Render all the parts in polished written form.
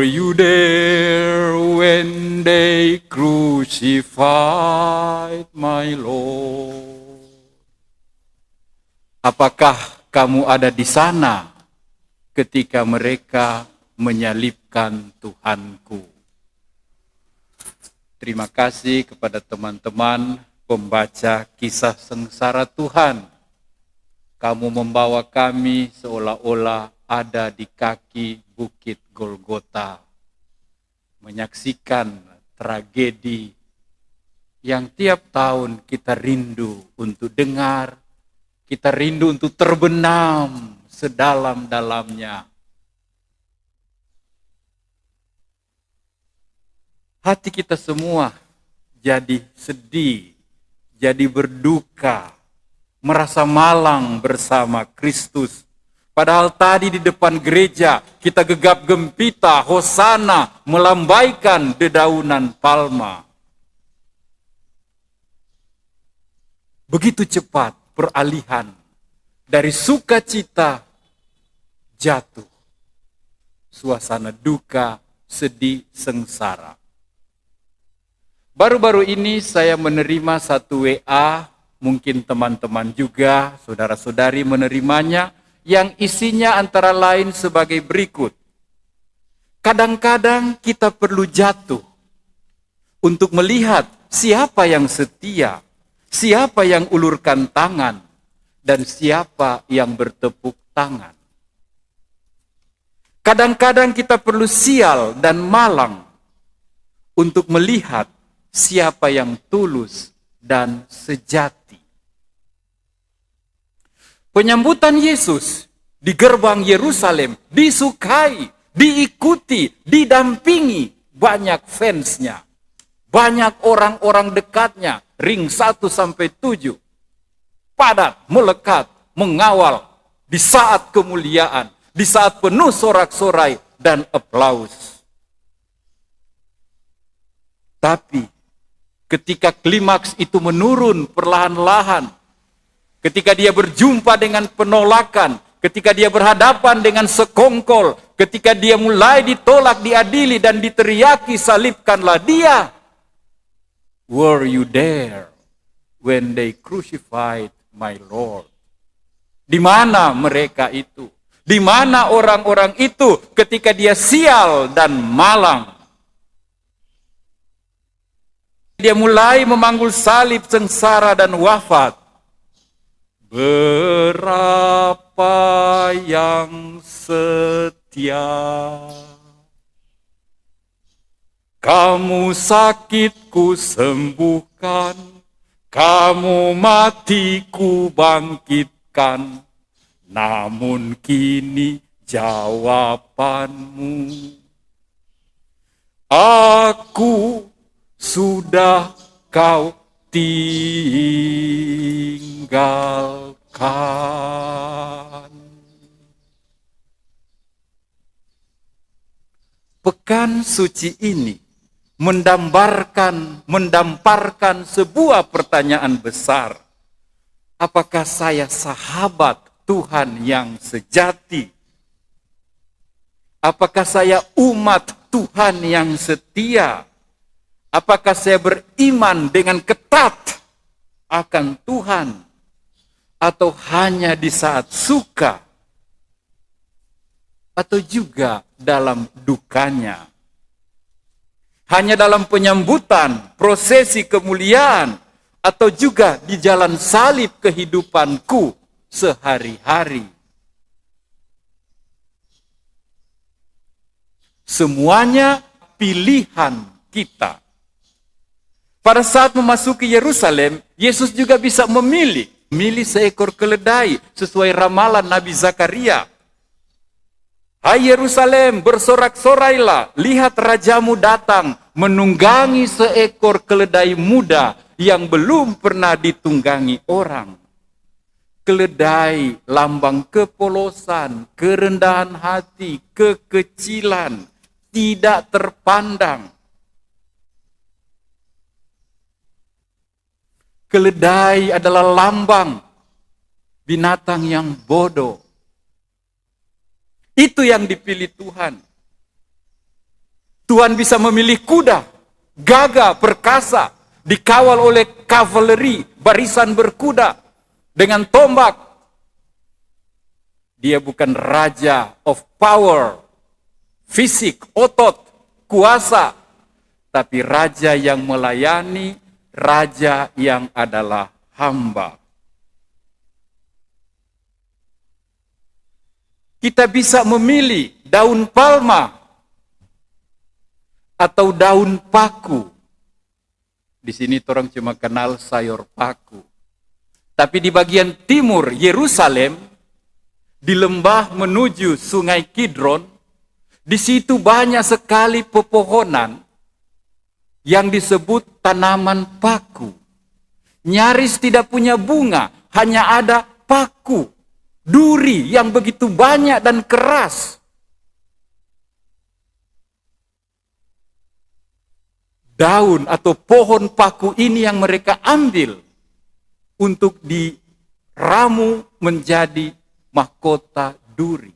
you there when they crucified my Lord? Apakah kamu ada di sana ketika mereka menyalibkan Tuhanku? Terima kasih kepada teman-teman pembaca kisah sengsara Tuhan. Kamu membawa kami seolah-olah ada di kaki Bukit Golgota, menyaksikan tragedi yang tiap tahun kita rindu untuk dengar, kita rindu untuk terbenam sedalam-dalamnya. Hati kita semua jadi sedih, jadi berduka, merasa malang bersama Kristus. Padahal tadi di depan gereja kita gegap gempita, hosana, melambaikan dedaunan palma. Begitu cepat peralihan dari sukacita jatuh. Suasana duka, sedih, sengsara. Baru-baru ini saya menerima satu WA, mungkin teman-teman juga, saudara-saudari menerimanya, yang isinya antara lain sebagai berikut. Kadang-kadang kita perlu jatuh untuk melihat siapa yang setia, siapa yang ulurkan tangan, dan siapa yang bertepuk tangan. Kadang-kadang kita perlu sial dan malang untuk melihat siapa yang tulus dan sejati. Penyambutan Yesus di gerbang Yerusalem disukai, diikuti, didampingi banyak fansnya. Banyak orang-orang dekatnya, ring 1-7. Padat, melekat, mengawal di saat kemuliaan, di saat penuh sorak-sorai dan aplaus. Tapi ketika klimaks itu menurun perlahan-lahan, ketika dia berjumpa dengan penolakan, ketika dia berhadapan dengan sekongkol, ketika dia mulai ditolak, diadili, dan diteriaki, salibkanlah dia. Were you there when they crucified my Lord? Di mana mereka itu? Di mana orang-orang itu ketika dia sial dan malang? Dia mulai memanggul salib, sengsara, dan wafat. Berapa yang setia, kamu sakit ku sembuhkan, kamu mati ku bangkitkan, namun kini jawabanmu, aku sudah kau tinggalkan. Pekan suci ini mendamparkan sebuah pertanyaan besar. Apakah saya sahabat Tuhan yang sejati? Apakah saya umat Tuhan yang setia? Apakah saya beriman dengan ketat akan Tuhan? Atau hanya di saat suka? Atau juga dalam dukanya? Hanya dalam penyambutan, prosesi kemuliaan? Atau juga di jalan salib kehidupanku sehari-hari? Semuanya pilihan kita. Pada saat memasuki Yerusalem, Yesus juga bisa memilih seekor keledai sesuai ramalan Nabi Zakaria. Hai Yerusalem, bersorak-sorailah, lihat rajamu datang, menunggangi seekor keledai muda yang belum pernah ditunggangi orang. Keledai lambang kepolosan, kerendahan hati, kekecilan, tidak terpandang. Keledai adalah lambang binatang yang bodoh. Itu yang dipilih Tuhan. Tuhan bisa memilih kuda, gagah, perkasa, dikawal oleh kavaleri, barisan berkuda, dengan tombak. Dia bukan raja of power, fisik, otot, kuasa, tapi raja yang melayani, raja yang adalah hamba. Kita bisa memilih daun palma atau daun paku. Di sini orang cuma kenal sayur paku. Tapi di bagian timur Yerusalem, di lembah menuju Sungai Kidron, di situ banyak sekali pepohonan yang disebut tanaman paku. Nyaris tidak punya bunga, hanya ada paku. Duri yang begitu banyak dan keras. Daun atau pohon paku ini yang mereka ambil untuk diramu menjadi mahkota duri.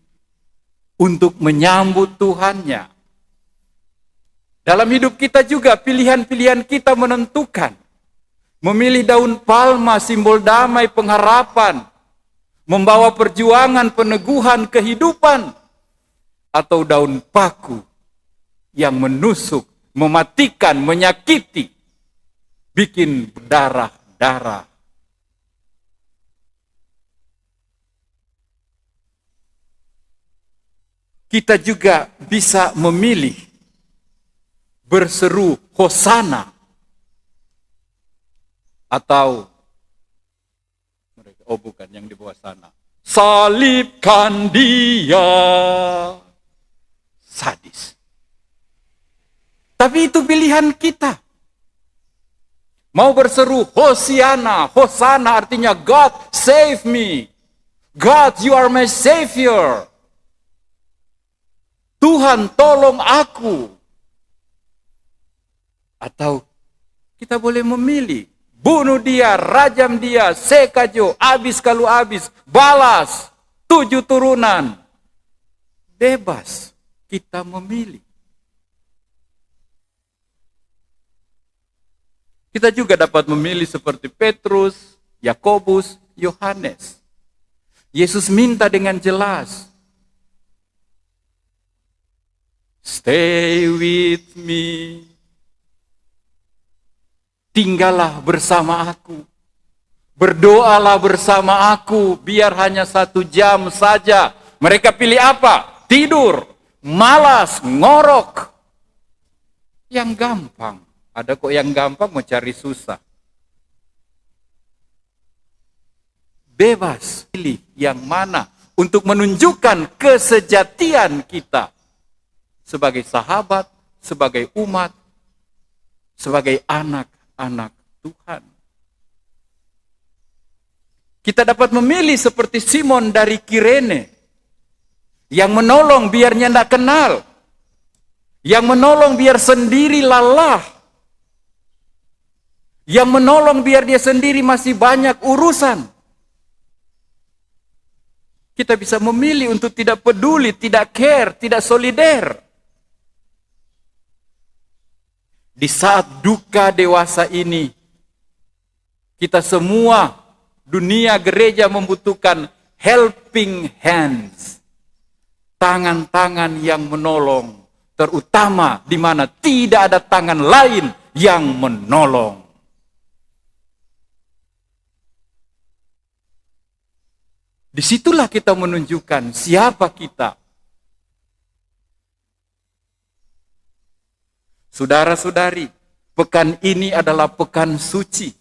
Untuk menyambut Tuhannya. Dalam hidup kita juga pilihan-pilihan kita menentukan. Memilih daun palma simbol damai pengharapan. Membawa perjuangan peneguhan kehidupan. Atau daun paku yang menusuk, mematikan, menyakiti. Bikin berdarah-darah. Kita juga bisa memilih berseru Hosana atau oh bukan yang di bawah sana. Salibkan dia. Sadis. Tapi itu pilihan kita. Mau berseru Hosiana, Hosana artinya God save me. God you are my savior. Tuhan tolong aku. Atau kita boleh memilih. Bunuh dia, rajam dia, sekajo, habis kalau habis, balas, 7 turunan. Bebas, kita memilih. Kita juga dapat memilih seperti Petrus, Yakobus, Yohanes. Yesus minta dengan jelas, stay with me. Tinggallah bersama aku. Berdoalah bersama aku. Biar hanya 1 jam saja. Mereka pilih apa? Tidur. Malas. Ngorok. Yang gampang. Ada kok yang gampang mau cari susah. Bebas. Pilih yang mana. Untuk menunjukkan kesejatian kita. Sebagai sahabat. Sebagai umat. Sebagai anak Tuhan. Kita dapat memilih seperti Simon dari Kirene. Yang menolong biarnya tidak kenal. Yang menolong biar sendiri lelah. Yang menolong biar dia sendiri masih banyak urusan. Kita bisa memilih untuk tidak peduli, tidak care, tidak solider. Di saat duka dewasa ini, kita semua, dunia gereja membutuhkan helping hands. Tangan-tangan yang menolong, terutama di mana tidak ada tangan lain yang menolong. Disitulah kita menunjukkan siapa kita. Saudara-saudari, pekan ini adalah pekan suci.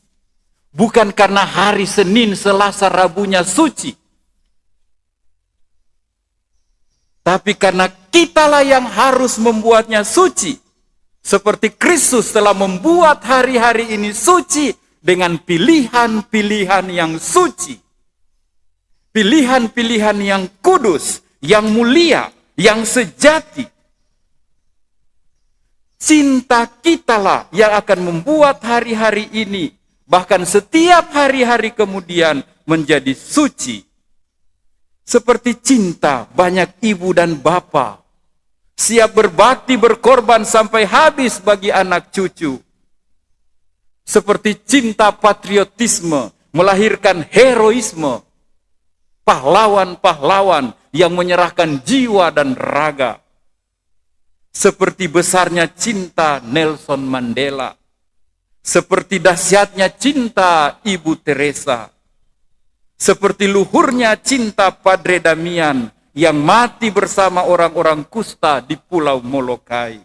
Bukan karena hari Senin, Selasa, Rabunya suci. Tapi karena kitalah yang harus membuatnya suci. Seperti Kristus telah membuat hari-hari ini suci dengan pilihan-pilihan yang suci. Pilihan-pilihan yang kudus, yang mulia, yang sejati. Cinta kitalah yang akan membuat hari-hari ini, bahkan setiap hari-hari kemudian menjadi suci. Seperti cinta banyak ibu dan bapa. siap berbakti berkorban sampai habis bagi anak cucu. Seperti cinta patriotisme melahirkan heroisme, pahlawan-pahlawan yang menyerahkan jiwa dan raga. Seperti besarnya cinta Nelson Mandela, seperti dahsyatnya cinta Ibu Teresa, seperti luhurnya cinta Padre Damian yang mati bersama orang-orang kusta di Pulau Molokai.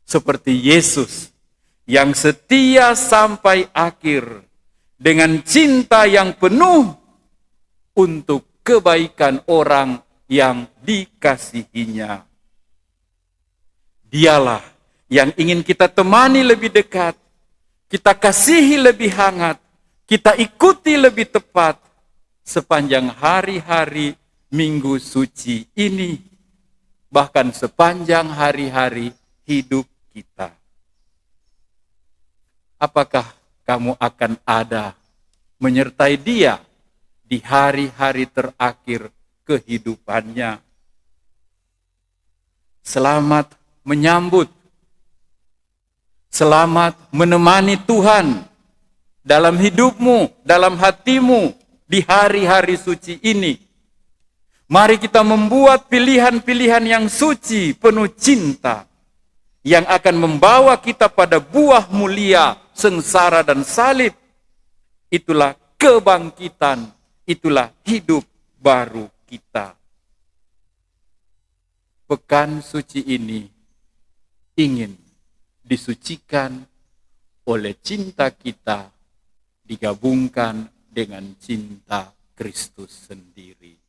Seperti Yesus yang setia sampai akhir dengan cinta yang penuh untuk kebaikan orang yang dikasihinya. Dialah yang ingin kita temani lebih dekat, kita kasihi lebih hangat, kita ikuti lebih tepat sepanjang hari-hari Minggu Suci ini, bahkan sepanjang hari-hari hidup kita. Apakah kamu akan ada menyertai dia di hari-hari terakhir kehidupannya? Selamat menyambut, selamat menemani Tuhan dalam hidupmu, dalam hatimu di hari-hari suci ini. Mari kita membuat pilihan-pilihan yang suci, penuh cinta, yang akan membawa kita pada buah mulia, sengsara dan salib. Itulah kebangkitan, itulah hidup baru kita. Pekan suci ini ingin disucikan oleh cinta kita, digabungkan dengan cinta Kristus sendiri.